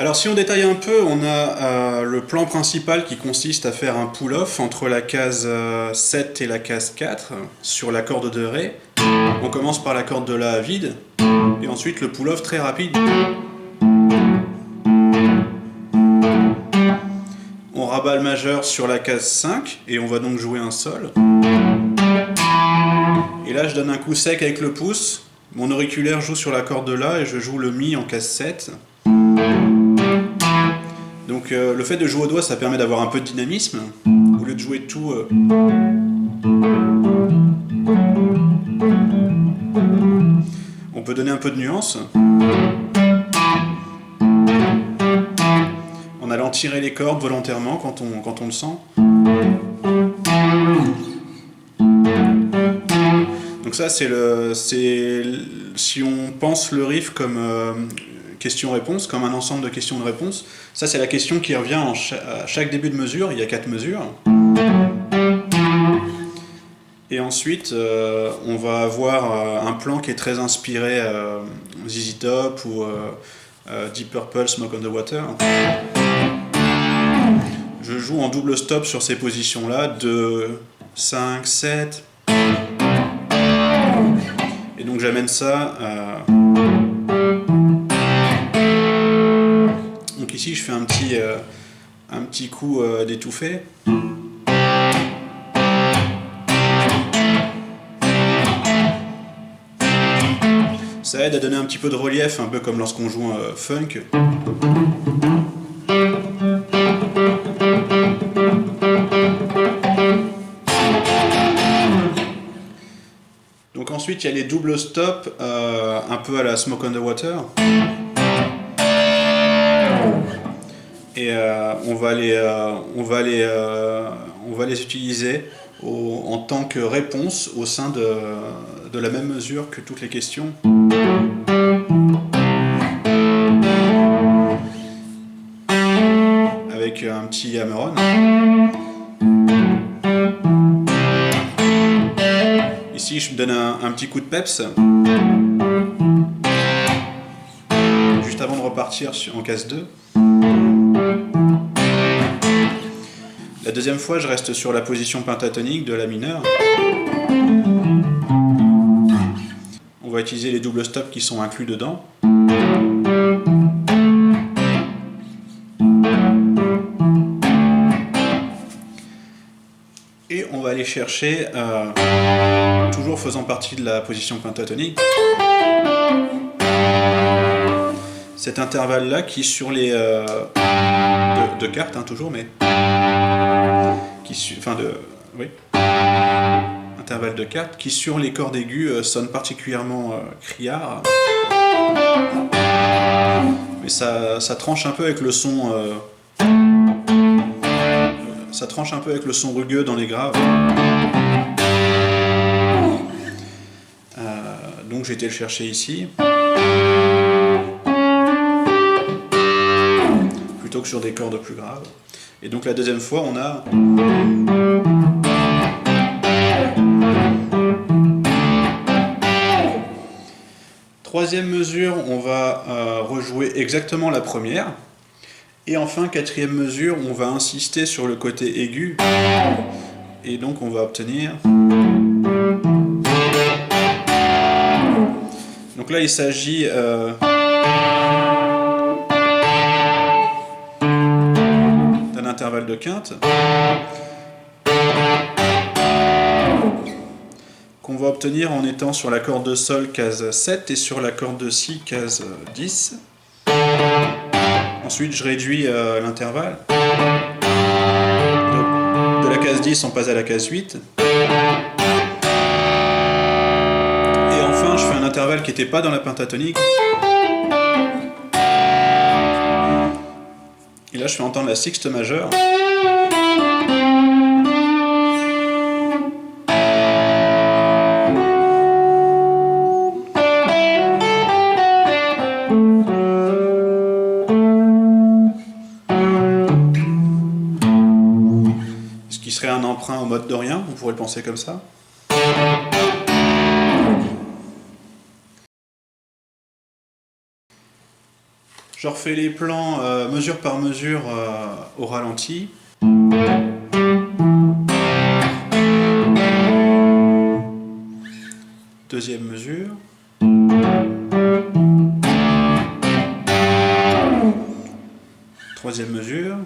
Alors si on détaille un peu, on a le plan principal qui consiste à faire un pull-off entre la case 7 et la case 4 sur la corde de Ré. On commence par la corde de La vide, et ensuite le pull-off très rapide. On rabat le majeur sur la case 5, et on va donc jouer un sol. Et là je donne un coup sec avec le pouce, mon auriculaire joue sur la corde de La, et je joue le Mi en case 7. Donc le fait de jouer au doigt, ça permet d'avoir un peu de dynamisme, au lieu de jouer tout... On peut donner un peu de nuance, en allant tirer les cordes volontairement quand on le sent. Donc ça, si on pense le riff comme question-réponse, comme un ensemble de questions de réponse, ça c'est la question qui revient à chaque début de mesure, il y a 4 mesures. Et ensuite, on va avoir un plan qui est très inspiré ZZ Top ou Deep Purple, Smoke on the Water. Je joue en double stop sur ces positions-là, 2, 5, 7. Et donc j'amène ça donc ici je fais un petit coup d'étouffé. Ça aide à donner un petit peu de relief, un peu comme lorsqu'on joue funk. Donc ensuite il y a les doubles stops, un peu à la Smoke on the Water. Et on va les utiliser en tant que réponse au sein de la même mesure que toutes les questions. Avec un petit hammer-on. Ici, je me donne un petit coup de peps. Juste avant de repartir en case 2. La deuxième fois, je reste sur la position pentatonique de La mineur. On va utiliser les doubles stops qui sont inclus dedans. Et on va aller chercher, toujours faisant partie de la position pentatonique, cet intervalle-là qui sur les... de cartes, hein, toujours, mais... intervalle de cartes qui sur les cordes aiguës sonne particulièrement criard. Mais ça tranche un peu avec le son... ça tranche un peu avec le son rugueux dans les graves. Donc j'ai été le chercher ici. Plutôt que sur des cordes plus graves. Et donc la deuxième fois, on a... Troisième mesure, on va rejouer exactement la première. Et enfin, quatrième mesure, on va insister sur le côté aigu. Et donc on va obtenir... Donc là, il s'agit... d'un intervalle de quinte. Qu'on va obtenir en étant sur la corde de Sol case 7 et sur la corde de Si case 10. Ensuite je réduis l'intervalle. De la case 10 on passe à la case 8. Et enfin je fais un intervalle qui n'était pas dans la pentatonique. Et là je fais entendre la sixte majeure. Un emprunt au mode dorien, on pourrait le penser comme ça. Je refais les plans mesure par mesure au ralenti. Deuxième mesure. Troisième mesure.